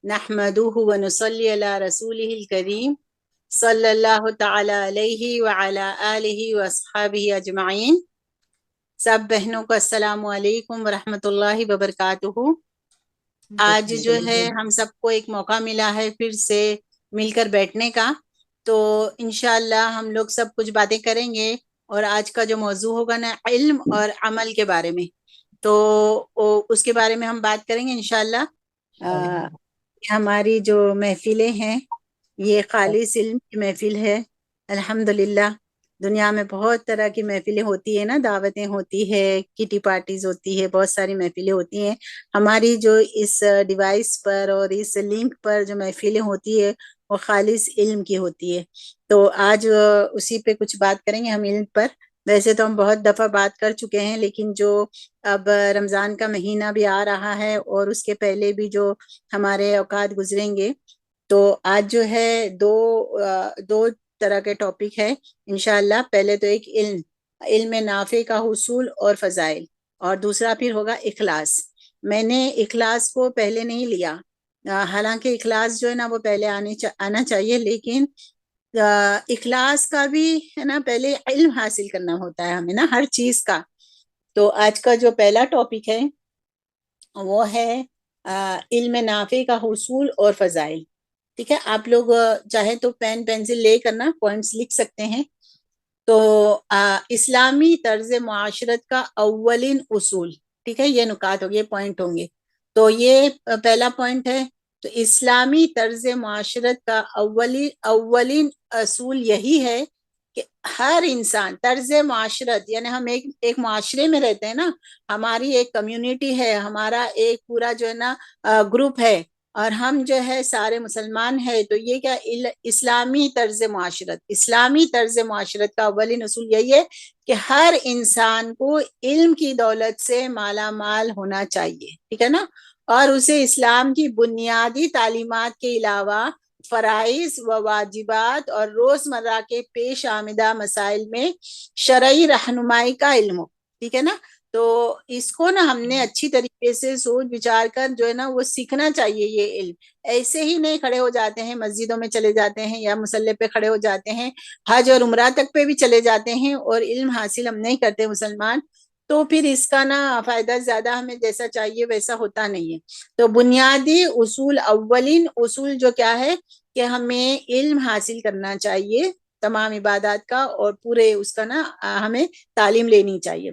نحمدہ ونصلی علی رسولہ الکریم صلی اللہ تعالی علیہ وعلی آلہ واصحابہ اجمعین۔ سب بہنوں کو السلام علیکم ورحمۃ اللہ وبرکاتہ۔ آج جو ہے ہم سب کو ایک موقع ملا ہے پھر سے مل کر بیٹھنے کا، تو انشاءاللہ ہم لوگ سب کچھ باتیں کریں گے، اور آج کا جو موضوع ہوگا نا علم اور عمل کے بارے میں، تو اس کے بارے میں ہم بات کریں گے انشاءاللہ۔ ہماری جو محفلیں ہیں یہ خالص علم کی محفل ہے الحمدللہ۔ دنیا میں بہت طرح کی محفلیں ہوتی ہیں نا، دعوتیں ہوتی ہے، کٹی پارٹیز ہوتی ہے، بہت ساری محفلیں ہوتی ہیں۔ ہماری جو اس ڈیوائس پر اور اس لنک پر جو محفلیں ہوتی ہے وہ خالص علم کی ہوتی ہے، تو آج اسی پہ کچھ بات کریں گے ہم علم پر۔ ویسے تو ہم بہت دفعہ بات کر چکے ہیں، لیکن جو اب رمضان کا مہینہ بھی آ رہا ہے اور اس کے پہلے بھی جو ہمارے اوقات گزریں گے، تو آج جو ہے دو طرح کے ٹاپک ہے انشاءاللہ۔ پہلے تو ایک علم نافع کا حصول اور فضائل، اور دوسرا پھر ہوگا اخلاص۔ میں نے اخلاص کو پہلے نہیں لیا، حالانکہ اخلاص جو ہے نا وہ پہلے آنا چاہیے، لیکن اخلاص کا بھی ہے نا پہلے علم حاصل کرنا ہوتا ہے ہمیں نا ہر چیز کا۔ تو آج کا جو پہلا ٹاپک ہے وہ ہے علم نافع کا حصول اور فضائل۔ ٹھیک ہے، آپ لوگ چاہے تو پین پینسل لے کر نا پوائنٹس لکھ سکتے ہیں۔ تو اسلامی طرز معاشرت کا اولین اصول، ٹھیک ہے، یہ نکات ہوگی، یہ پوائنٹ ہوں گے۔ تو یہ پہلا پوائنٹ ہے، تو اسلامی طرز معاشرت کا اولین اصول یہی ہے کہ ہر انسان، طرز معاشرت یعنی ہم ایک معاشرے میں رہتے ہیں نا، ہماری ایک کمیونٹی ہے، ہمارا ایک پورا جو ہے نا گروپ ہے، اور ہم جو ہے سارے مسلمان ہیں، تو یہ کیا اسلامی طرز معاشرت کا اولین اصول یہی ہے کہ ہر انسان کو علم کی دولت سے مالا مال ہونا چاہیے، ٹھیک ہے نا، اور اسے اسلام کی بنیادی تعلیمات کے علاوہ فرائض و واجبات اور روزمرہ کے پیش آمدہ مسائل میں شرعی رہنمائی کا علم ہو، ٹھیک ہے نا۔ تو اس کو نا ہم نے اچھی طریقے سے سوچ بچار کر جو ہے نا وہ سیکھنا چاہیے۔ یہ علم ایسے ہی نہیں کھڑے ہو جاتے ہیں، مسجدوں میں چلے جاتے ہیں یا مصلی پہ کھڑے ہو جاتے ہیں، حج اور عمرہ تک پہ بھی چلے جاتے ہیں اور علم حاصل ہم نہیں کرتے مسلمان، تو پھر اس کا نا فائدہ زیادہ ہمیں جیسا چاہیے ویسا ہوتا نہیں ہے۔ تو بنیادی اصول، اولین اصول جو کیا ہے کہ ہمیں علم حاصل کرنا چاہیے تمام عبادات کا، اور پورے اس کا نا ہمیں تعلیم لینی چاہیے۔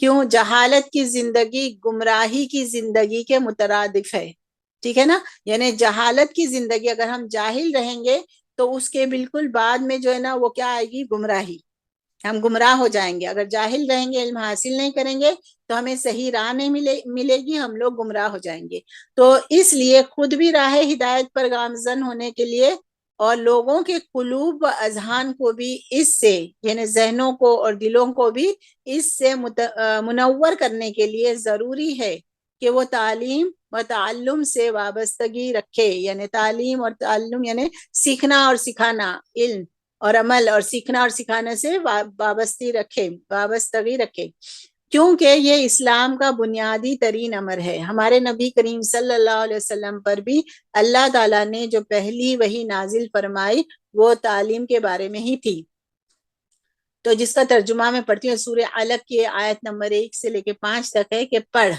کیوں؟ جہالت کی زندگی گمراہی کی زندگی کے مترادف ہے، ٹھیک ہے نا، یعنی جہالت کی زندگی، اگر ہم جاہل رہیں گے تو اس کے بالکل بعد میں جو ہے نا وہ کیا آئے گی؟ گمراہی، ہم گمراہ ہو جائیں گے۔ اگر جاہل رہیں گے، علم حاصل نہیں کریں گے تو ہمیں صحیح راہ نہیں ملے گی، ہم لوگ گمراہ ہو جائیں گے۔ تو اس لیے خود بھی راہ ہدایت پر گامزن ہونے کے لیے، اور لوگوں کے قلوب و اذہان کو بھی اس سے، یعنی ذہنوں کو اور دلوں کو بھی اس سے منور کرنے کے لیے ضروری ہے کہ وہ تعلیم و تعلم سے وابستگی رکھے، یعنی تعلیم اور تعلم یعنی سیکھنا اور سکھانا، علم اور عمل اور سیکھنا اور سکھانے سے وابستگی رکھے، کیونکہ یہ اسلام کا بنیادی ترین امر ہے۔ ہمارے نبی کریم صلی اللہ علیہ وسلم پر بھی اللہ تعالیٰ نے جو پہلی وحی نازل فرمائی وہ تعلیم کے بارے میں ہی تھی۔ تو جس کا ترجمہ میں پڑھتی ہوں، سورہ علق کی آیت نمبر 1 سے لے کے 5 تک ہے کہ پڑھ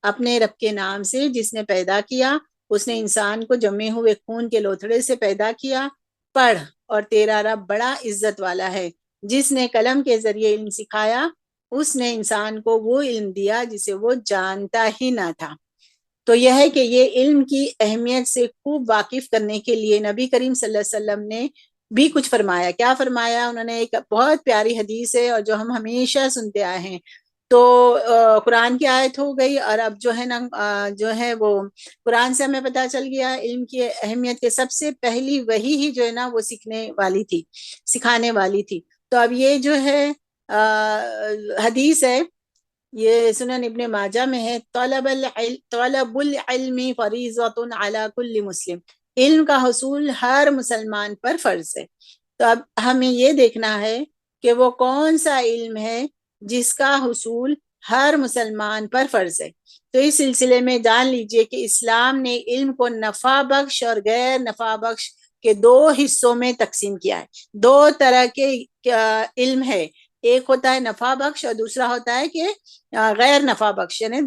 اپنے رب کے نام سے جس نے پیدا کیا، اس نے انسان کو جمے ہوئے خون کے لوتھڑے سے پیدا کیا، پڑھ اور تیرا رب بڑا عزت والا ہے، جس نے قلم کے ذریعے علم سکھایا، اس نے انسان کو وہ علم دیا جسے وہ جانتا ہی نہ تھا۔ تو یہ ہے کہ یہ علم کی اہمیت سے خوب واقف کرنے کے لیے نبی کریم صلی اللہ علیہ وسلم نے بھی کچھ فرمایا۔ کیا فرمایا انہوں نے؟ ایک بہت پیاری حدیث ہے اور جو ہم ہمیشہ سنتے آئے ہیں۔ تو قرآن کی آیت ہو گئی، اور اب جو ہے نا جو ہے وہ قرآن سے ہمیں پتہ چل گیا علم کی اہمیت کے سب سے پہلی وہی ہی جو ہے نا وہ سیکھنے والی تھی، سکھانے والی تھی۔ تو اب یہ جو ہے حدیث ہے، یہ سنن ابن ماجہ میں ہے، طلب العلم فریضۃ علی کل مسلم، علم کا حصول ہر مسلمان پر فرض ہے۔ تو اب ہمیں یہ دیکھنا ہے کہ وہ کون سا علم ہے جس کا حصول ہر مسلمان پر فرض ہے۔ تو اس سلسلے میں جان لیجئے کہ اسلام نے علم کو نفع بخش اور غیر نفع بخش کے دو حصوں میں تقسیم کیا ہے۔ دو طرح کے علم ہے، ایک ہوتا ہے نفع بخش اور دوسرا ہوتا ہے کہ غیر نفع بخش، یعنی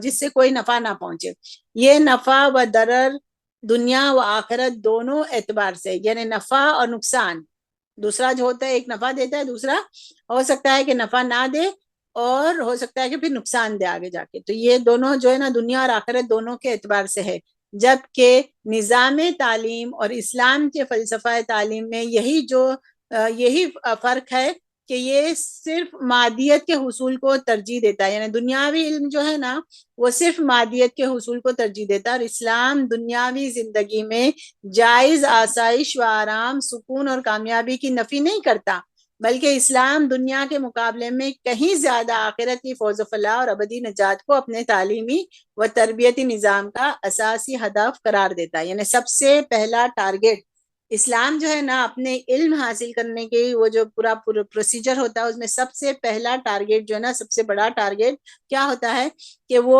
جس سے کوئی نفع نہ پہنچے۔ یہ نفع و ضرر دنیا و آخرت دونوں اعتبار سے، یعنی نفع اور نقصان، دوسرا جو ہوتا ہے ایک نفع دیتا ہے، دوسرا ہو سکتا ہے کہ نفع نہ دے اور ہو سکتا ہے کہ پھر نقصان دے آگے جا کے۔ تو یہ دونوں جو ہے نا دنیا اور آخرت دونوں کے اعتبار سے ہے، جبکہ نظام تعلیم اور اسلام کے فلسفہ تعلیم میں یہی فرق ہے کہ یہ صرف مادیت کے حصول کو ترجیح دیتا ہے، یعنی دنیاوی علم جو ہے نا وہ صرف مادیت کے حصول کو ترجیح دیتا ہے، اور اسلام دنیاوی زندگی میں جائز آسائش و آرام، سکون اور کامیابی کی نفی نہیں کرتا، بلکہ اسلام دنیا کے مقابلے میں کہیں زیادہ آخرت کی فوز و فلاح اور ابدی نجات کو اپنے تعلیمی و تربیتی نظام کا اساسی ہدف قرار دیتا ہے۔ یعنی سب سے پہلا ٹارگیٹ اسلام جو ہے نا اپنے علم حاصل کرنے کے وہ جو پورا پروسیجر ہوتا ہے، اس میں سب سے پہلا ٹارگیٹ جو ہے نا، سب سے بڑا ٹارگیٹ کیا ہوتا ہے کہ وہ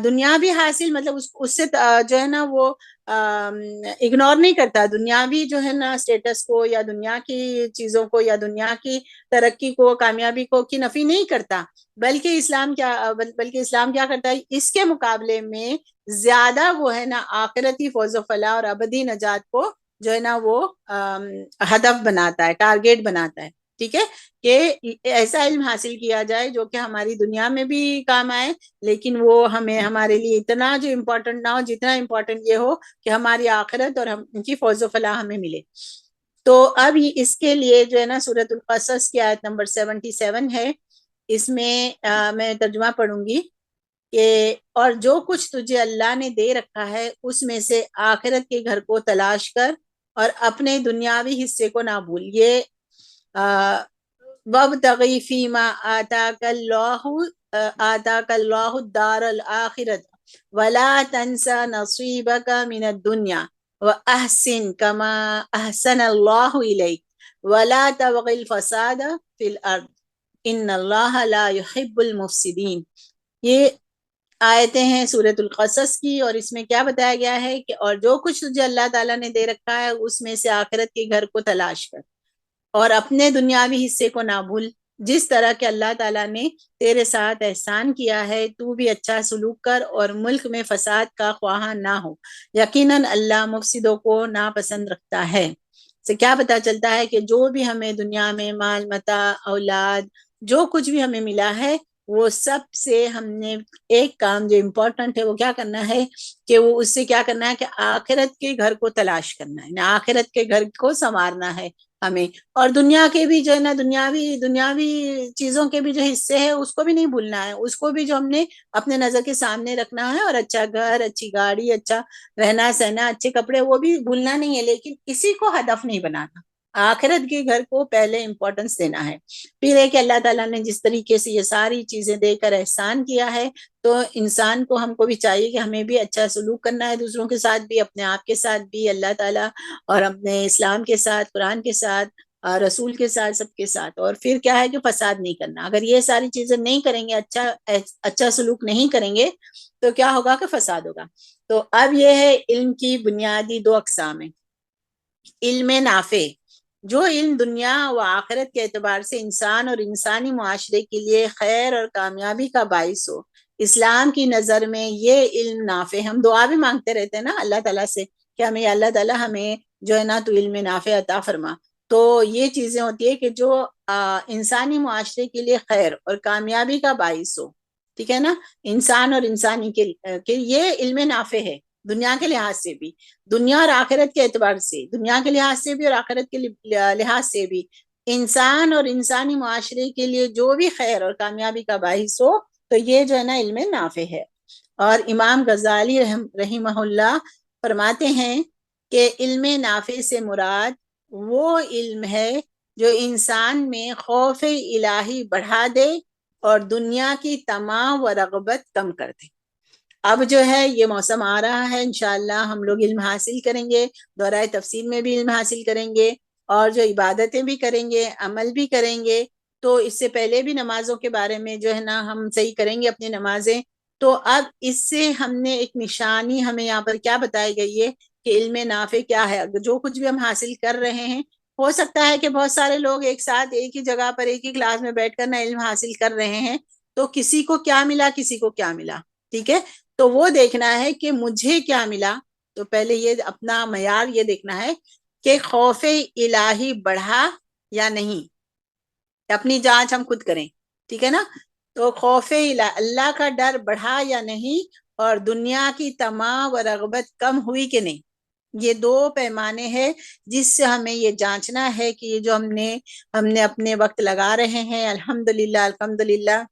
دنیا بھی حاصل، مطلب اس سے جو ہے نا وہ اگنور نہیں کرتا دنیاوی جو ہے نا سٹیٹس کو یا دنیا کی چیزوں کو یا دنیا کی ترقی کو، کامیابی کو کی نفی نہیں کرتا، بلکہ اسلام کیا کرتا ہے، اس کے مقابلے میں زیادہ وہ ہے نا آخرتی فوز و فلاح اور ابدی نجات کو جو ہے نا وہ ہدف بناتا ہے، ٹارگیٹ بناتا ہے، ٹھیک ہے، کہ ایسا علم حاصل کیا جائے جو کہ ہماری دنیا میں بھی کام آئے، لیکن وہ ہمارے لیے اتنا جو امپورٹنٹ نہ ہو جتنا امپورٹنٹ یہ ہو کہ ہماری آخرت اور ان کی فوز و فلاح ہمیں ملے۔ تو اب اس کے لیے جو ہے نا سورۃ القصص کی آیت نمبر 77 ہے، اس میں میں ترجمہ پڑھوں گی کہ اور جو کچھ تجھے اللہ نے دے رکھا ہے اس میں سے آخرت کے گھر کو تلاش کر اور اپنے دنیاوی حصے کو نہ بھول۔ یہ وَابْتَغِ فِيمَا آتَاكَ اللَّهُ الدَّارَ الْآخِرَةَ وَلَا تَنْسَ نَصِيبَكَ مِنَ الدُّنْيَا وَأَحْسِنْ كَمَا أَحْسَنَ اللَّهُ إِلَيْكَ وَلَا تَبْغِ الْفَسَادَ فِي الْأَرْضِ إِنَّ اللَّهَ لَا يُحِبُّ الْمُفْسِدِينَ۔ یہ آیتیں ہیں سورۃ القصص کی، اور اس میں کیا بتایا گیا ہے کہ اور جو کچھ تجھے اللہ تعالیٰ نے دے رکھا ہے اس میں سے آخرت کے گھر کو تلاش کر اور اپنے دنیاوی حصے کو نہ بھول، جس طرح کہ اللہ تعالیٰ نے تیرے ساتھ احسان کیا ہے تو بھی اچھا سلوک کر اور ملک میں فساد کا خواہاں نہ ہو، یقیناً اللہ مفسدوں کو ناپسند رکھتا ہے۔ سے کیا پتہ چلتا ہے کہ جو بھی ہمیں دنیا میں مال متاع، اولاد، جو کچھ بھی ہمیں ملا ہے، وہ سب سے ہم نے ایک کام جو امپورٹنٹ ہے وہ کیا کرنا ہے کہ وہ اس سے کیا کرنا ہے کہ آخرت کے گھر کو تلاش کرنا ہے، آخرت کے گھر کو سنوارنا ہے ہمیں، اور دنیا کے بھی جو ہے نا دنیاوی چیزوں کے بھی جو حصے ہیں اس کو بھی نہیں بھولنا ہے، اس کو بھی جو ہم نے اپنے نظر کے سامنے رکھنا ہے، اور اچھا گھر، اچھی گاڑی، اچھا رہنا سہنا، اچھے کپڑے، وہ بھی بھولنا نہیں ہے، لیکن اسی کو ہدف نہیں بنانا، آخرت کے گھر کو پہلے امپورٹنس دینا ہے۔ پھر ہے کہ اللہ تعالیٰ نے جس طریقے سے یہ ساری چیزیں دے کر احسان کیا ہے، تو انسان کو ہم کو بھی چاہیے کہ ہمیں بھی اچھا سلوک کرنا ہے، دوسروں کے ساتھ بھی، اپنے آپ کے ساتھ بھی، اللہ تعالیٰ اور اپنے اسلام کے ساتھ، قرآن کے ساتھ، رسول کے ساتھ، سب کے ساتھ، اور پھر کیا ہے کہ فساد نہیں کرنا۔ اگر یہ ساری چیزیں نہیں کریں گے، اچھا سلوک نہیں کریں گے، تو کیا ہوگا کہ فساد ہوگا۔ تو اب یہ ہے علم کی بنیادی دو اقسام ہیں۔ علم نافع، جو علم دنیا و آخرت کے اعتبار سے انسان اور انسانی معاشرے کے لیے خیر اور کامیابی کا باعث ہو، اسلام کی نظر میں یہ علم نافع۔ ہم دعا بھی مانگتے رہتے ہیں نا اللہ تعالیٰ سے کہ ہمیں اللہ تعالیٰ ہمیں جو ہے نا تو علم نافع عطا فرما، تو یہ چیزیں ہوتی ہے کہ جو انسانی معاشرے کے لیے خیر اور کامیابی کا باعث ہو، ٹھیک ہے نا، انسان اور انسانی کے یہ علم نافع ہے، دنیا کے لحاظ سے بھی، دنیا اور آخرت کے اعتبار سے، دنیا کے لحاظ سے بھی اور آخرت کے لحاظ سے بھی، انسان اور انسانی معاشرے کے لیے جو بھی خیر اور کامیابی کا باعث ہو، تو یہ جو ہے نا علم نافع ہے۔ اور امام غزالی رحمہ اللہ فرماتے ہیں کہ علم نافع سے مراد وہ علم ہے جو انسان میں خوف الہی بڑھا دے اور دنیا کی طمع و رغبت کم کر دے۔ اب جو ہے یہ موسم آ رہا ہے، انشاءاللہ ہم لوگ علم حاصل کریں گے، دورہ تفسیر میں بھی علم حاصل کریں گے، اور جو عبادتیں بھی کریں گے، عمل بھی کریں گے۔ تو اس سے پہلے بھی نمازوں کے بارے میں جو ہے نا ہم صحیح کریں گے اپنی نمازیں، تو اب اس سے ہم نے ایک نشانی ہمیں یہاں پر کیا بتائی گئی ہے کہ علم نافع کیا ہے. جو کچھ بھی ہم حاصل کر رہے ہیں، ہو سکتا ہے کہ بہت سارے لوگ ایک ساتھ ایک ہی جگہ پر ایک ہی کلاس میں بیٹھ کر نہ علم حاصل کر رہے ہیں، تو کسی کو کیا ملا، کسی کو کیا ملا. ٹھیک ہے، تو وہ دیکھنا ہے کہ مجھے کیا ملا. تو پہلے یہ اپنا معیار یہ دیکھنا ہے کہ خوف الہی بڑھا یا نہیں. اپنی جانچ ہم خود کریں. ٹھیک ہے نا. تو خوف اللہ کا ڈر بڑھا یا نہیں، اور دنیا کی طمع و رغبت کم ہوئی کہ نہیں. یہ دو پیمانے ہیں جس سے ہمیں یہ جانچنا ہے کہ یہ جو ہم نے اپنے وقت لگا رہے ہیں، الحمدللہ الحمدللہ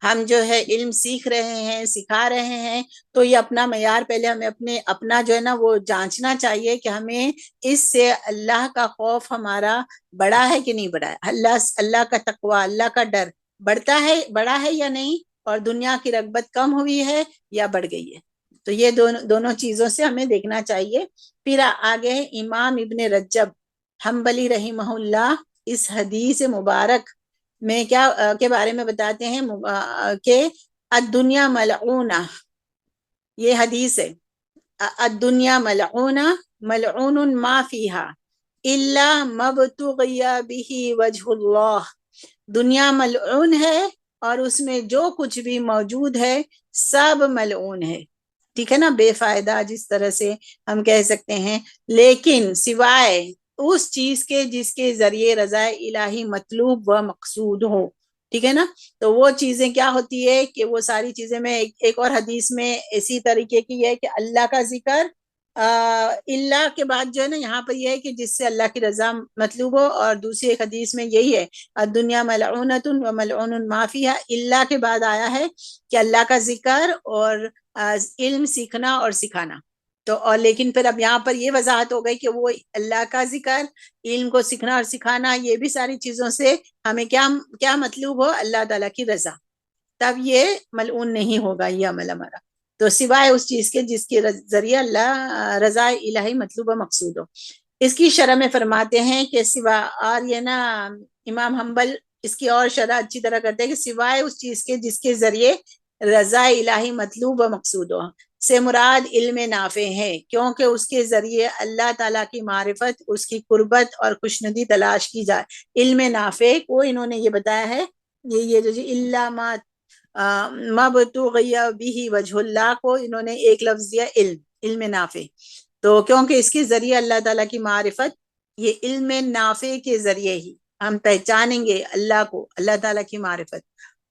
ہم جو ہے علم سیکھ رہے ہیں، سکھا رہے ہیں، تو یہ اپنا معیار پہلے ہمیں اپنا جو ہے نا وہ جانچنا چاہیے کہ ہمیں اس سے اللہ کا خوف ہمارا بڑا ہے کہ نہیں بڑا ہے. اللہ کا تقوی، اللہ کا ڈر بڑا ہے یا نہیں، اور دنیا کی رغبت کم ہوئی ہے یا بڑھ گئی ہے. تو یہ دونوں چیزوں سے ہمیں دیکھنا چاہیے. پھر آگے امام ابن رجب حنبلی رحمہ اللہ اس حدیث مبارک میں کیا کے بارے میں بتاتے ہیں کہ الدنیا ملعونہ، یہ حدیث ہے. الدنیا ملعونہ ملعون ما فیہا الا مبتغی بہ وجہ اللہ. دنیا ملعون ہے اور اس میں جو کچھ بھی موجود ہے سب ملعون ہے. ٹھیک ہے نا، بے فائدہ جس طرح سے ہم کہہ سکتے ہیں، لیکن سوائے اس چیز کے جس کے ذریعے رضا الہی مطلوب و مقصود ہو. ٹھیک ہے نا. تو وہ چیزیں کیا ہوتی ہے کہ وہ ساری چیزیں میں ایک اور حدیث میں اسی طریقے کی ہے کہ اللہ کا ذکر اللہ کے بعد جو ہے نا یہاں پر یہ ہے کہ جس سے اللہ کی رضا مطلوب ہو، اور دوسری ایک حدیث میں یہی ہے الدنیا ملعونۃ و ملعون ما فیہا. اللہ کے بعد آیا ہے کہ اللہ کا ذکر اور علم سیکھنا اور سکھانا. تو اور لیکن پھر اب یہاں پر یہ وضاحت ہو گئی کہ وہ اللہ کا ذکر، علم کو سیکھنا اور سکھانا، یہ بھی ساری چیزوں سے ہمیں کیا مطلوب ہو، اللہ تعالیٰ کی رضا. تب یہ ملعون نہیں ہوگا یہ عمل ہمارا. تو سوائے اس چیز کے جس کے ذریعے اللہ رضا الہی مطلوب و مقصود ہو. اس کی شرح میں فرماتے ہیں کہ سوا، اور یہ نا امام حنبل اس کی اور شرح اچھی طرح کرتے ہیں کہ سوائے اس چیز کے جس کے ذریعے رضا الہی مطلوب و مقصود ہو سے مراد علم نافع ہے، کیونکہ اس کے ذریعے اللہ تعالیٰ کی معرفت، اس کی قربت اور خوشنودی تلاش کی جائے. علم نافع کو انہوں نے یہ بتایا ہے، یہ جو اللہ مبتغی بہ وجہ اللہ کو انہوں نے ایک لفظ دیا علم نافع. تو کیونکہ اس کے ذریعے اللہ تعالیٰ کی معرفت، یہ علم نافع کے ذریعے ہی ہم پہچانیں گے اللہ کو، اللہ تعالیٰ کی معرفت.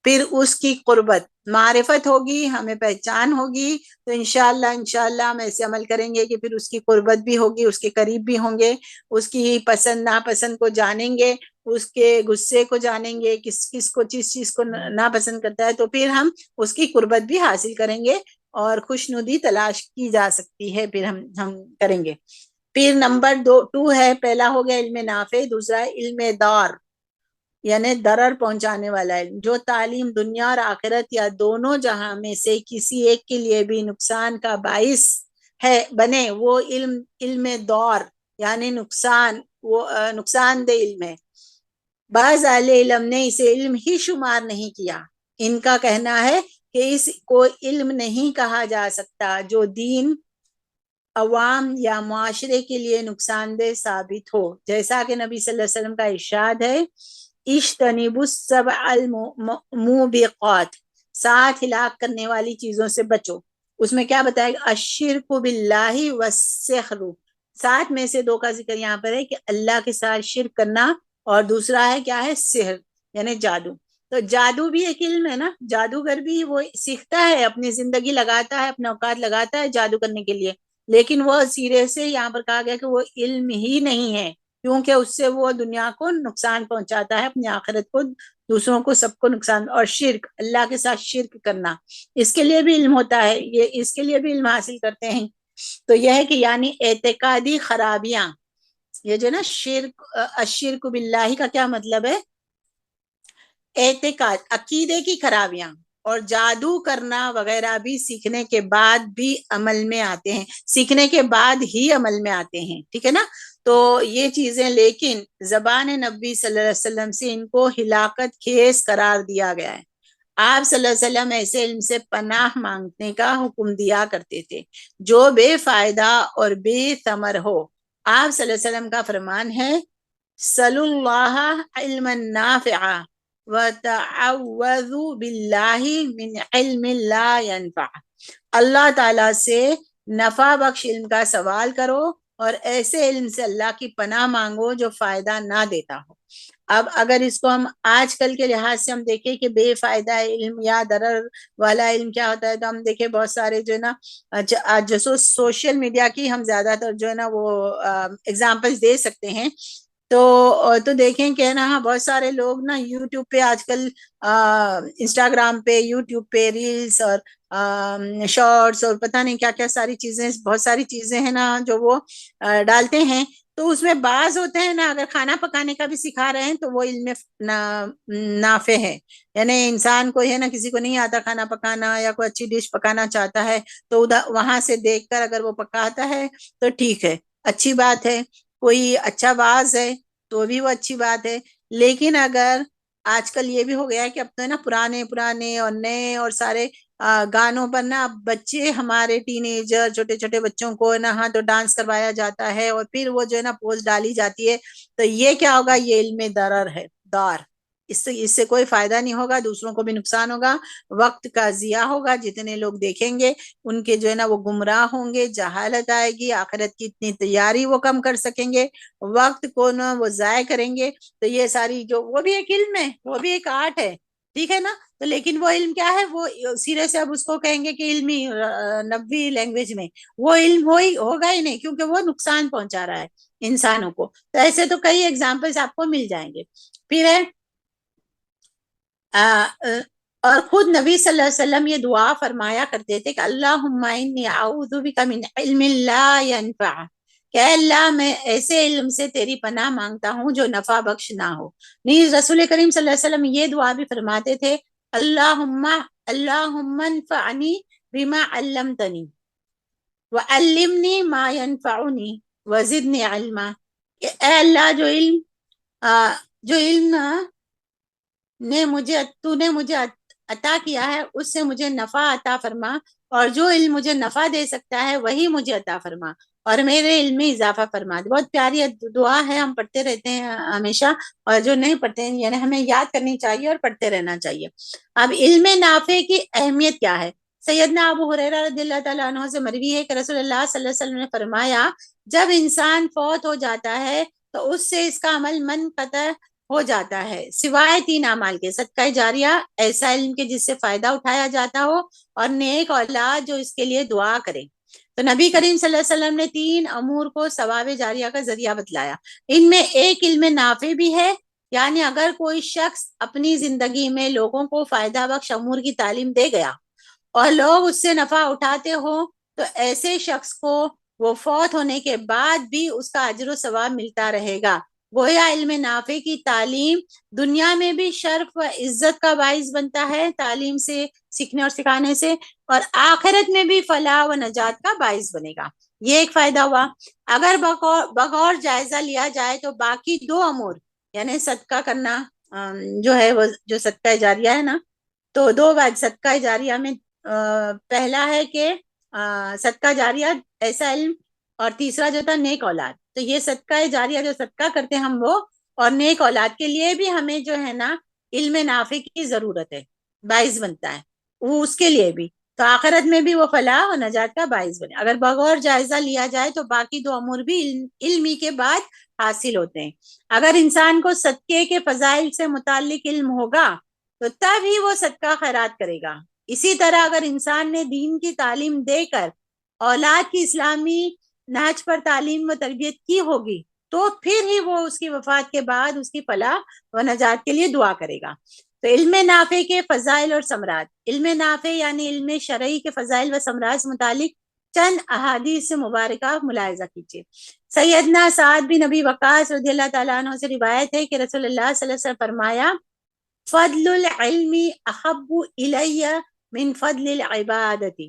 پھر اس کی قربت، معرفت ہوگی، ہمیں پہچان ہوگی، تو انشاءاللہ ہم ایسے عمل کریں گے کہ پھر اس کی قربت بھی ہوگی، اس کے قریب بھی ہوں گے، اس کی پسند ناپسند کو جانیں گے، اس کے غصے کو جانیں گے، کس کو جس چیز کو ناپسند کرتا ہے، تو پھر ہم اس کی قربت بھی حاصل کریں گے اور خوشنودی تلاش کی جا سکتی ہے، پھر ہم کریں گے. پھر نمبر 2 ہے، پہلا ہو گیا علم نافع، دوسرا ہے علم دار، یعنی درر پہنچانے والا علم، جو تعلیم دنیا اور آخرت یا دونوں جہاں میں سے کسی ایک کے لیے بھی نقصان کا باعث بنے، وہ علم دور یعنی نقصان دہ علم ہے. بعض اہل علم نے اسے علم ہی شمار نہیں کیا. ان کا کہنا ہے کہ اس کو علم نہیں کہا جا سکتا جو دین، عوام یا معاشرے کے لیے نقصان دہ ثابت ہو. جیسا کہ نبی صلی اللہ علیہ وسلم کا ارشاد ہے، اجتنبوا السبع الموبقات، 7 ہلاک کرنے والی چیزوں سے بچو. اس میں کیا بتایا گا؟ الشرک باللہ والسحر. 7 میں سے 2 کا ذکر یہاں پر ہے کہ اللہ کے ساتھ شرک کرنا، اور دوسرا ہے کیا ہے؟ سحر یعنی جادو. تو جادو بھی ایک علم ہے نا، جادوگر بھی وہ سیکھتا ہے، اپنی زندگی لگاتا ہے، اپنا اوقات لگاتا ہے جادو کرنے کے لیے، لیکن وہ سیرے سے یہاں پر کہا گیا کہ وہ علم ہی نہیں ہے، کیونکہ اس سے وہ دنیا کو نقصان پہنچاتا ہے، اپنی آخرت کو، دوسروں کو، سب کو نقصان. اور شرک، اللہ کے ساتھ شرک کرنا، اس کے لیے بھی علم ہوتا ہے، یہ اس کے لیے بھی علم حاصل کرتے ہیں. تو یہ ہے کہ یعنی اعتقادی خرابیاں، یہ جو نا الشرک باللہ کا کیا مطلب ہے؟ اعتقاد، عقیدے کی خرابیاں، اور جادو کرنا وغیرہ بھی سیکھنے کے بعد بھی عمل میں آتے ہیں، سیکھنے کے بعد ہی عمل میں آتے ہیں. ٹھیک ہے نا. تو یہ چیزیں، لیکن زبان نبی صلی اللہ علیہ وسلم سے ان کو ہلاکت خیز قرار دیا گیا ہے. آپ صلی اللہ علیہ وسلم ایسے علم سے پناہ مانگنے کا حکم دیا کرتے تھے جو بے فائدہ اور بے ثمر ہو۔ آپ صلی اللہ علیہ وسلم کا فرمان ہے صلی اللہ علما نافعا وتعوذوا باللہ من علم لا ينفع، اللہ تعالیٰ سے نفع بخش علم کا سوال کرو اور ایسے علم سے اللہ کی پناہ مانگو جو فائدہ نہ دیتا ہو۔ اب اگر اس کو ہم آج کل کے لحاظ سے ہم دیکھیں کہ بے فائدہ علم یا ضرر والا علم کیا ہوتا ہے، تو ہم دیکھیں بہت سارے جو ہے نا جو سوشل میڈیا کی ہم زیادہ تر جو ہے نا وہ اگزامپلس دے سکتے ہیں۔ تو دیکھیں کہ نا بہت سارے لوگ نا یوٹیوب پہ آج کل انسٹاگرام پہ یوٹیوب پہ ریلز اور شارٹس اور پتہ نہیں کیا کیا ساری چیزیں، بہت ساری چیزیں ہیں نا جو وہ ڈالتے ہیں۔ تو اس میں بعض ہوتے ہیں نا اگر کھانا پکانے کا بھی سکھا رہے ہیں تو وہ علم نافع ہے، یعنی انسان کو ہے نا کسی کو نہیں آتا کھانا پکانا یا کوئی اچھی ڈش پکانا چاہتا ہے تو وہاں سے دیکھ کر اگر وہ پکاتا ہے تو ٹھیک ہے، اچھی بات ہے، کوئی اچھا باز ہے تو بھی وہ اچھی بات ہے۔ لیکن اگر آج کل یہ بھی ہو گیا ہے کہ اب تو ہے نا پرانے اور نئے اور سارے گانوں پر نا بچے ہمارے ٹین ایجر چھوٹے چھوٹے بچوں کو نا ہاں تو ڈانس کروایا جاتا ہے اور پھر وہ جو ہے نا پوسٹ ڈالی جاتی ہے، تو یہ کیا ہوگا، یہ علم ضرر ہے، دار، اس سے کوئی فائدہ نہیں ہوگا، دوسروں کو بھی نقصان ہوگا، وقت کا ضیاع ہوگا، جتنے لوگ دیکھیں گے ان کے جو ہے نا وہ گمراہ ہوں گے، جہالت آئے گی، آخرت کی اتنی تیاری وہ کم کر سکیں گے، وقت کو نا وہ ضائع کریں گے۔ تو یہ ساری جو وہ بھی ایک علم ہے، وہ بھی ایک آرٹ ہے، ٹھیک ہے نا، تو لیکن وہ علم کیا ہے، وہ سیرے سے اب اس کو کہیں گے کہ علمی نبوی لینگویج میں وہ علم ہوگا ہی نہیں، کیونکہ وہ نقصان پہنچا رہا ہے انسانوں کو۔ تو ایسے تو کئی ایگزامپلس آپ کو مل جائیں گے۔ پھر ہے اور خود نبی صلی اللہ علیہ وسلم یہ دعا فرمایا کرتے تھے کہ اللہم انی اعوذ بک من علم لا ینفع، کہ اے اللہ میں ایسے علم سے تیری پناہ مانگتا ہوں جو نفع بخش نہ ہو۔ نیز رسول کریم صلی اللہ علیہ وسلم یہ دعا بھی فرماتے تھے اللہم انفعنی بما علمتنی وعلمنی ما ینفعنی وزدنی علما، کہ اے اللہ جو علم تو نے مجھے عطا کیا ہے اس سے مجھے نفع عطا فرما، اور جو علم مجھے نفع دے سکتا ہے وہی مجھے عطا فرما، اور میرے علم میں اضافہ فرما دے۔ بہت پیاری دعا ہے، ہم پڑھتے رہتے ہیں ہمیشہ، اور جو نہیں پڑھتے ہیں یعنی ہمیں یاد کرنی چاہیے اور پڑھتے رہنا چاہیے۔ اب علم نافع کی اہمیت کیا ہے؟ سیدنا ابو ہریرہ رضی اللہ تعالیٰ عنہ سے مروی ہے کہ رسول اللہ صلی اللہ علیہ وسلم نے فرمایا جب انسان فوت ہو جاتا ہے تو اس سے اس کا عمل منقطع ہو جاتا ہے سوائے 3 اعمال کے: صدقہ جاریہ، ایسا علم کے جس سے فائدہ اٹھایا جاتا ہو، اور نیک اولاد جو اس کے لیے دعا کرے۔ تو نبی کریم صلی اللہ علیہ وسلم نے 3 امور کو ثواب جاریہ کا ذریعہ بتلایا۔ ان میں ایک علم نافع بھی ہے، یعنی اگر کوئی شخص اپنی زندگی میں لوگوں کو فائدہ بخش امور کی تعلیم دے گیا اور لوگ اس سے نفع اٹھاتے ہوں تو ایسے شخص کو وہ فوت ہونے کے بعد بھی اس کا اجر و ثواب ملتا رہے گا۔ گویا علم نافع کی تعلیم دنیا میں بھی شرف و عزت کا باعث بنتا ہے تعلیم سے، سیکھنے اور سکھانے سے، اور آخرت میں بھی فلاح و نجات کا باعث بنے گا۔ یہ ایک فائدہ ہوا۔ اگر بغور جائزہ لیا جائے تو باقی 2 امور یعنی صدقہ کرنا جو ہے وہ جو صدقہ جاریہ ہے نا، تو 2 بات صدقہ جاریہ میں پہلا ہے کہ صدقہ جاریہ ایسا علم، اور تیسرا جو تھا نیک اولاد۔ تو یہ صدقہ جاریہ جو صدقہ کرتے ہیں ہم وہ، اور نیک اولاد کے لیے بھی ہمیں جو ہے نا علم نافع کی ضرورت ہے، باعث بنتا ہے وہ اس کے لیے بھی، تو آخرت میں بھی وہ فلاح و نجات کا باعث بنے۔ اگر بغور جائزہ لیا جائے تو باقی 2 امور بھی علمی کے بعد حاصل ہوتے ہیں۔ اگر انسان کو صدقے کے فضائل سے متعلق علم ہوگا تو تب ہی وہ صدقہ خیرات کرے گا۔ اسی طرح اگر انسان نے دین کی تعلیم دے کر اولاد کی اسلامی نہج پر تعلیم و تربیت کی ہوگی تو پھر ہی وہ اس کی وفات کے بعد اس کی فلاح و نجات کے لیے دعا کرے گا۔ تو علم نافع کے فضائل اور ثمرات۔ علم نافع یعنی علم شرعی کے فضائل و ثمرات سے متعلق چند احادیث مبارکہ ملاحظہ کیجیے۔ سیدنا سعد بن ابی وقاص رضی اللہ تعالیٰ عنہ سے روایت ہے کہ رسول اللہ صلی اللہ علیہ وسلم فرمایا فضل العلم احب الی من فضل العبادت،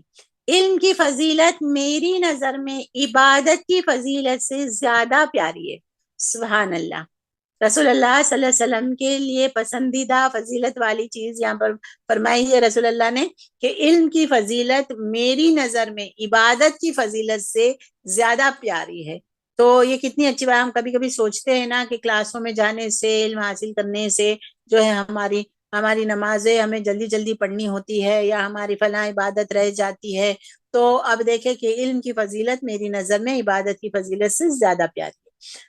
علم کی فضیلت میری نظر میں عبادت کی فضیلت سے زیادہ پیاری ہے۔ سبحان اللہ۔ رسول اللہ صلی اللہ علیہ وسلم کے لیے پسندیدہ فضیلت والی چیز یہاں پر فرمائی ہے رسول اللہ نے کہ علم کی فضیلت میری نظر میں عبادت کی فضیلت سے زیادہ پیاری ہے. تو یہ کتنی اچھی بات. ہم کبھی کبھی سوچتے ہیں نا کہ کلاسوں میں جانے سے علم حاصل کرنے سے جو ہے ہماری نمازیں ہمیں جلدی جلدی پڑھنی ہوتی ہے یا ہماری فلاں عبادت رہ جاتی ہے. تو اب دیکھیں کہ علم کی فضیلت میری نظر میں عبادت کی فضیلت سے زیادہ پیاری ہے.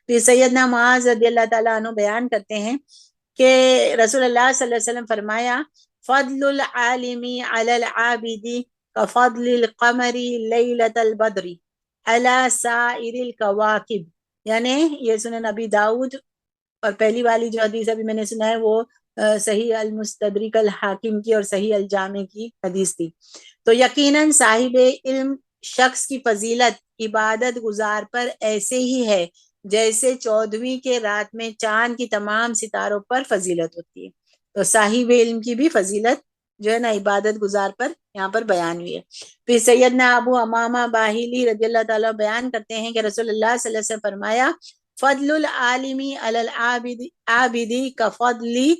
پھر سیدنا معاذ رضی اللہ تعالیٰ عنہ بیان کرتے ہیں کہ رسول اللہ صلی اللہ علیہ وسلم فرمایا فضل العالم علی العابد کفضل القمر لیلۃ البدر علی سائر الکواکب. یعنی یہ سنن نبی داؤد اور پہلی والی جو حدیث ابھی میں نے سنا ہے وہ صحیح المستدرک الحاکم کی اور صحیح الجامع کی حدیث تھی. تو یقیناً صاحب علم شخص کی فضیلت عبادت گزار پر ایسے ہی ہے جیسے 14ویں کے رات میں چاند کی تمام ستاروں پر فضیلت ہوتی ہے. تو صاحب علم کی بھی فضیلت جو ہے نا عبادت گزار پر یہاں پر بیان ہوئی ہے. پھر سیدنا ابو امامہ باہلی رضی اللہ تعالیٰ بیان کرتے ہیں کہ رسول اللہ صلی اللہ علیہ وسلم فرمایا فضل العالم علی العابد کفضلی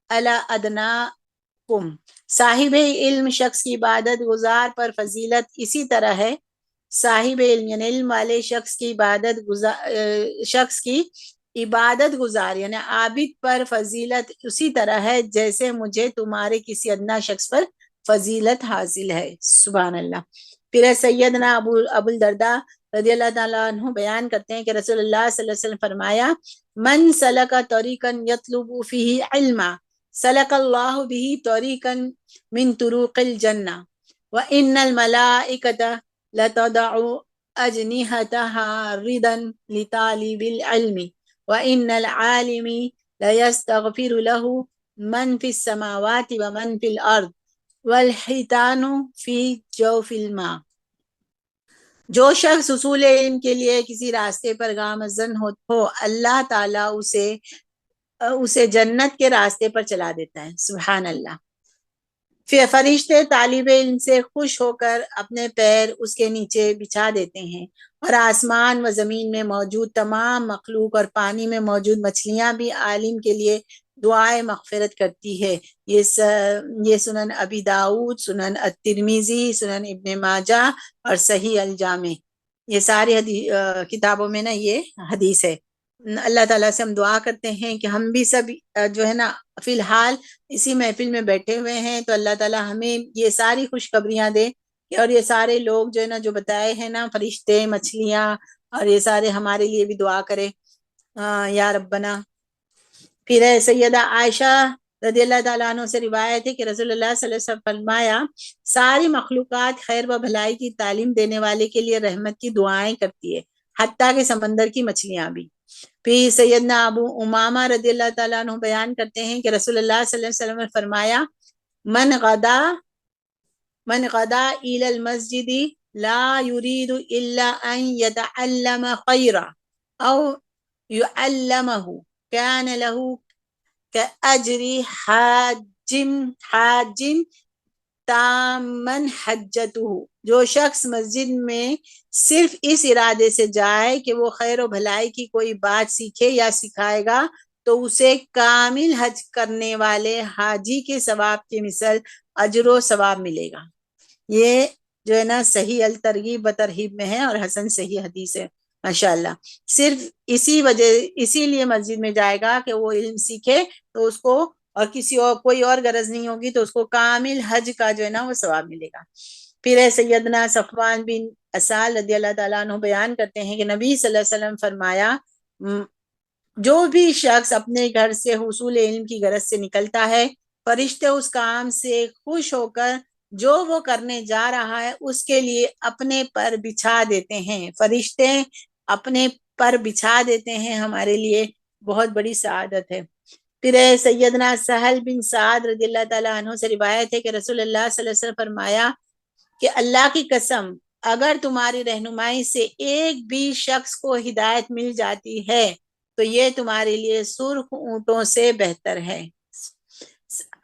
علی ادناکم. صاحب علم شخص کی عبادت گزار پر فضیلت اسی طرح ہے. صاحب علم یعنی علم والے شخص کی عبادت گزار یعنی عابد پر فضیلت اسی طرح ہے جیسے مجھے تمہارے کسی ادنا شخص پر فضیلت حاصل ہے. سبحان اللہ. پھر سیدنا ابو الدرداء رضی اللہ تعالیٰ عنہ بیان کرتے ہیں کہ رسول اللہ صلی اللہ علیہ وسلم فرمایا من سلک طریقا یطلب فیہ علما سلک اللہ بہ طریقا من طرق الجنہ وان الملائکۃ لتضع اجنحتها ردا لطالب العلم وان العالم لیستغفر له من فی السماوات ومن فی الارض والحیتان فی جوف الماء. جو شخص حصول علم کے لیے کسی راستے پر گامزن ہو اللہ تعالیٰ اسے جنت کے راستے پر چلا دیتا ہے. سبحان اللہ. فرشتے طالب علم سے خوش ہو کر اپنے پیر اس کے نیچے بچھا دیتے ہیں اور آسمان و زمین میں موجود تمام مخلوق اور پانی میں موجود مچھلیاں بھی عالم کے لیے دعائیں مغفرت کرتی ہے. یہ سنن ابی داؤد، سنن الترمذی، سنن ابن ماجہ اور صحیح الجامع، یہ ساری کتابوں میں نا یہ حدیث ہے. اللہ تعالیٰ سے ہم دعا کرتے ہیں کہ ہم بھی سب جو ہے نا فی الحال اسی محفل میں بیٹھے ہوئے ہیں تو اللہ تعالیٰ ہمیں یہ ساری خوشخبریاں دے اور یہ سارے لوگ جو ہے نا جو بتائے ہیں نا فرشتے، مچھلیاں اور یہ سارے ہمارے لیے بھی دعا کرے یا ربنا. پھر سیدہ عائشہ رضی اللہ تعالیٰ عنہ سے روایت ہے کہ رسول اللہ صلی اللہ علیہ وسلم فرمایا ساری مخلوقات خیر و بھلائی کی تعلیم دینے والے کے لیے رحمت کی دعائیں کرتی ہے، حتیٰ کہ سمندر کی مچھلیاں بھی. پھر سیدنا ابو امامہ رضی اللہ تعالیٰ عنہ بیان کرتے ہیں کہ رسول اللہ صلی اللہ علیہ وسلم نے فرمایا من غدا الى المسجد لا يريد الا ان يتعلم خيرا او يعلمه كان له كأجر حاج تامن حجته. جو شخص مسجد میں صرف اس ارادے سے جائے کہ وہ خیر و بھلائی کی کوئی بات سیکھے یا سکھائے گا تو اسے کامل حج کرنے والے حاجی کے ثواب کی مثل اجر و ثواب ملے گا. یہ جو ہے نا صحیح الترغیب و ترہیب میں ہے اور حسن صحیح حدیث ہے. ماشاءاللہ. صرف اسی لیے مسجد میں جائے گا کہ وہ علم سیکھے تو اس کو اور کسی اور کوئی اور غرض نہیں ہوگی تو اس کو کامل حج کا جو ہے نا وہ ثواب ملے گا. پھر سیدنا صفوان بن اسال رضی اللہ تعالیٰ عنہ بیان کرتے ہیں کہ نبی صلی اللہ علیہ وسلم فرمایا جو بھی شخص اپنے گھر سے حصول علم کی غرض سے نکلتا ہے فرشتے اس کام سے خوش ہو کر جو وہ کرنے جا رہا ہے اس کے لیے اپنے پر بچھا دیتے ہیں. فرشتے اپنے پر بچھا دیتے ہیں، ہمارے لیے بہت بڑی سعادت ہے. پھر سیدنا سہل بن سعد رضی اللہ تعالیٰ عنہ سے روایت ہے کہ رسول اللہ صلی اللہ علیہ وسلم فرمایا کہ اللہ کی قسم اگر تمہاری رہنمائی سے ایک بھی شخص کو ہدایت مل جاتی ہے تو یہ تمہارے لیے سرخ اونٹوں سے بہتر ہے.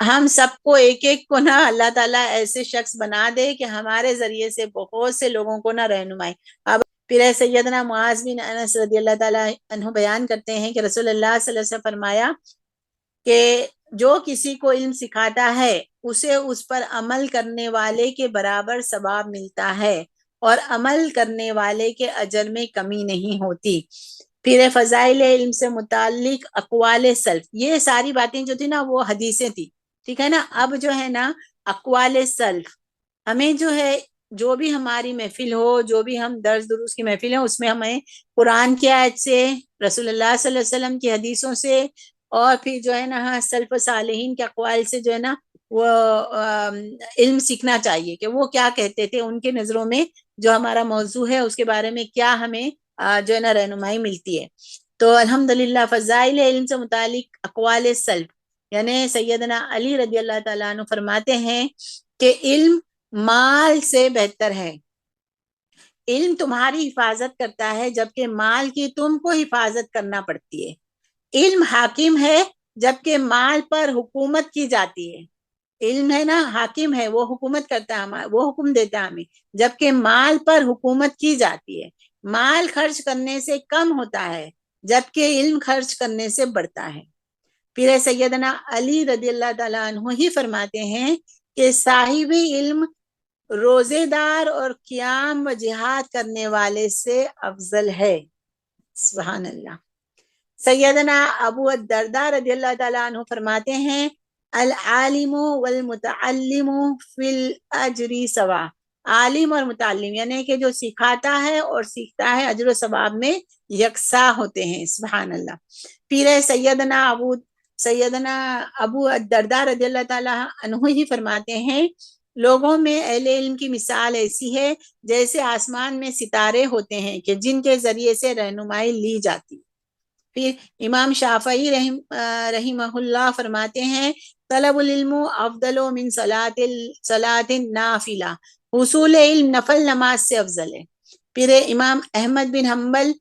ہم سب کو ایک کو نا اللہ تعالیٰ ایسے شخص بنا دے کہ ہمارے ذریعے سے بہت سے لوگوں کو نا رہنمائی. اب پھر سیدنا معاذ بن انس رضی اللہ تعالیٰ عنہ بیان کرتے ہیں کہ رسول اللہ صلی اللہ علیہ وسلم فرمایا کہ جو کسی کو علم سکھاتا ہے اسے اس پر عمل کرنے والے کے برابر ثواب ملتا ہے اور عمل کرنے والے کے اجر میں کمی نہیں ہوتی۔ پھر فضائل علم سے متعلق اقوال سلف، یہ ساری باتیں جو تھی نا وہ حدیثیں تھی، ٹھیک ہے نا۔ اب جو ہے نا اقوال سلف، ہمیں جو ہے جو بھی ہماری محفل ہو، جو بھی ہم درس دروس کی محفل ہے، اس میں ہمیں قرآن کی آیت سے، رسول اللہ صلی اللہ علیہ وسلم کی حدیثوں سے، اور پھر جو ہے نا سلف صالحین کے اقوال سے جو ہے نا وہ علم سیکھنا چاہیے کہ وہ کیا کہتے تھے، ان کے نظروں میں جو ہمارا موضوع ہے اس کے بارے میں کیا ہمیں جو ہے نا رہنمائی ملتی ہے۔ تو الحمدللہ فضائل علم سے متعلق اقوال سلف، یعنی سیدنا علی رضی اللہ تعالیٰ عنہ فرماتے ہیں کہ علم مال سے بہتر ہے، علم تمہاری حفاظت کرتا ہے جبکہ مال کی تم کو حفاظت کرنا پڑتی ہے۔ علم حاکم ہے جبکہ مال پر حکومت کی جاتی ہے۔ علم ہے نا حاکم ہے، وہ حکومت کرتا ہے، وہ حکم دیتا ہے ہمیں، جبکہ مال پر حکومت کی جاتی ہے۔ مال خرچ کرنے سے کم ہوتا ہے جبکہ علم خرچ کرنے سے بڑھتا ہے۔ پھر سیدنا علی رضی اللہ تعالیٰ عنہ ہی فرماتے ہیں کہ صاحب علم روزے دار اور قیام و جہاد کرنے والے سے افضل ہے۔ سبحان اللہ۔ سیدنا ابو الدرداء رضی اللہ تعالیٰ عنہ فرماتے ہیں العالم والمتعلم فی الاجر سوا، عالم اور متعلم یعنی کہ جو سکھاتا ہے اور سیکھتا ہے اجر و ثواب میں یکساں ہوتے ہیں۔ سبحان اللہ۔ پھر سیدنا ابو الدرداء رضی اللہ تعالیٰ عنہ ہی فرماتے ہیں لوگوں میں اہل علم کی مثال ایسی ہے جیسے آسمان میں ستارے ہوتے ہیں کہ جن کے ذریعے سے رہنمائی لی جاتی۔ پھر امام شافعی رحمہ اللہ فرماتے ہیں طلب العلم افضل من صلاۃ نافلہ، حصول علم نفل نماز سے افضل ہے۔ پھر امام احمد بن حنبل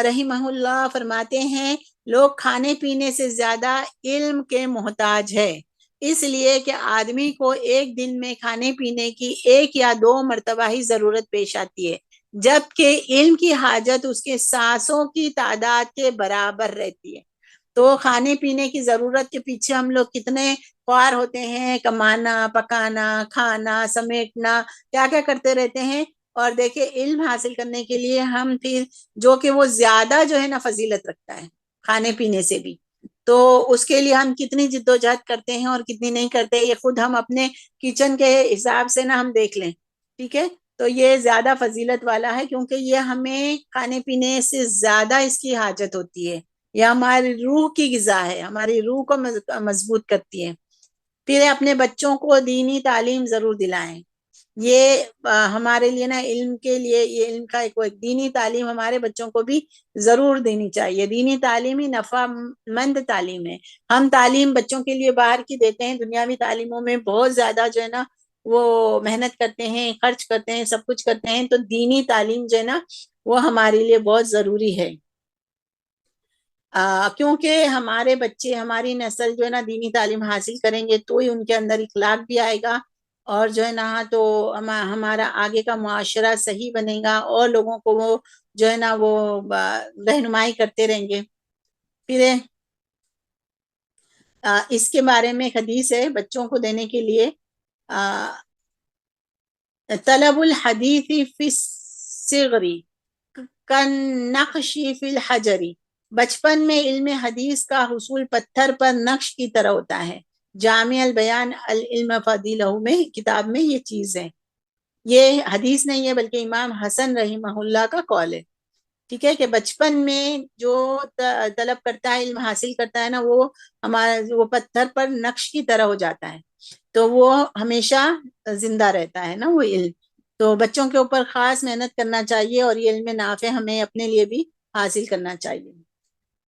رحمہ اللہ فرماتے ہیں لوگ کھانے پینے سے زیادہ علم کے محتاج ہے، اس لیے کہ آدمی کو ایک دن میں کھانے پینے کی 1 یا 2 مرتبہ ہی ضرورت پیش آتی ہے، جبکہ علم کی حاجت اس کے سانسوں کی تعداد کے برابر رہتی ہے۔ تو کھانے پینے کی ضرورت کے پیچھے ہم لوگ کتنے خوار ہوتے ہیں، کمانا، پکانا، کھانا، سمیٹنا، کیا کیا کرتے رہتے ہیں، اور دیکھیں علم حاصل کرنے کے لیے ہم پھر جو کہ وہ زیادہ جو ہے نا فضیلت رکھتا ہے کھانے پینے سے بھی، تو اس کے لیے ہم کتنی جد و جہد کرتے ہیں اور کتنی نہیں کرتے، یہ خود ہم اپنے کچن کے حساب سے نا ہم دیکھ لیں، ٹھیک ہے۔ تو یہ زیادہ فضیلت والا ہے کیونکہ یہ ہمیں کھانے پینے سے زیادہ اس کی حاجت ہوتی ہے، یہ ہماری روح کی غذا ہے، ہماری روح کو مضبوط کرتی ہے۔ پھر اپنے بچوں کو دینی تعلیم ضرور دلائیں، یہ ہمارے لیے نا علم کے لیے یہ علم کا ایک دینی تعلیم ہمارے بچوں کو بھی ضرور دینی چاہیے۔ دینی تعلیم ہی نفع مند تعلیم ہے۔ ہم تعلیم بچوں کے لیے باہر کی دیتے ہیں، دنیاوی تعلیموں میں بہت زیادہ جو ہے نا وہ محنت کرتے ہیں، خرچ کرتے ہیں، سب کچھ کرتے ہیں، تو دینی تعلیم جو ہے نا وہ ہمارے لیے بہت ضروری ہے، کیونکہ ہمارے بچے، ہماری نسل جو ہے نا دینی تعلیم حاصل کریں گے تو ہی ان کے اندر اخلاق بھی آئے گا، اور جو ہے نا تو ہمارا آگے کا معاشرہ صحیح بنے گا، اور لوگوں کو وہ جو ہے نا وہ رہنمائی کرتے رہیں گے۔ پھر اس کے بارے میں حدیث ہے بچوں کو دینے کے لیے، طلب الحدیث فی الصغر کالنقش فی الحجر، بچپن میں علم حدیث کا حصول پتھر پر نقش کی طرح ہوتا ہے۔ جامع البیان العلم فضیلہ میں کتاب میں یہ چیز ہے، یہ حدیث نہیں ہے بلکہ امام حسن رحمہ اللہ کا قول ہے، ٹھیک ہے، کہ بچپن میں جو طلب کرتا ہے، علم حاصل کرتا ہے نا، وہ ہمارا وہ پتھر پر نقش کی طرح ہو جاتا ہے، تو وہ ہمیشہ زندہ رہتا ہے نا وہ علم۔ تو بچوں کے اوپر خاص محنت کرنا چاہیے، اور یہ علم نافع ہمیں اپنے لیے بھی حاصل کرنا چاہیے۔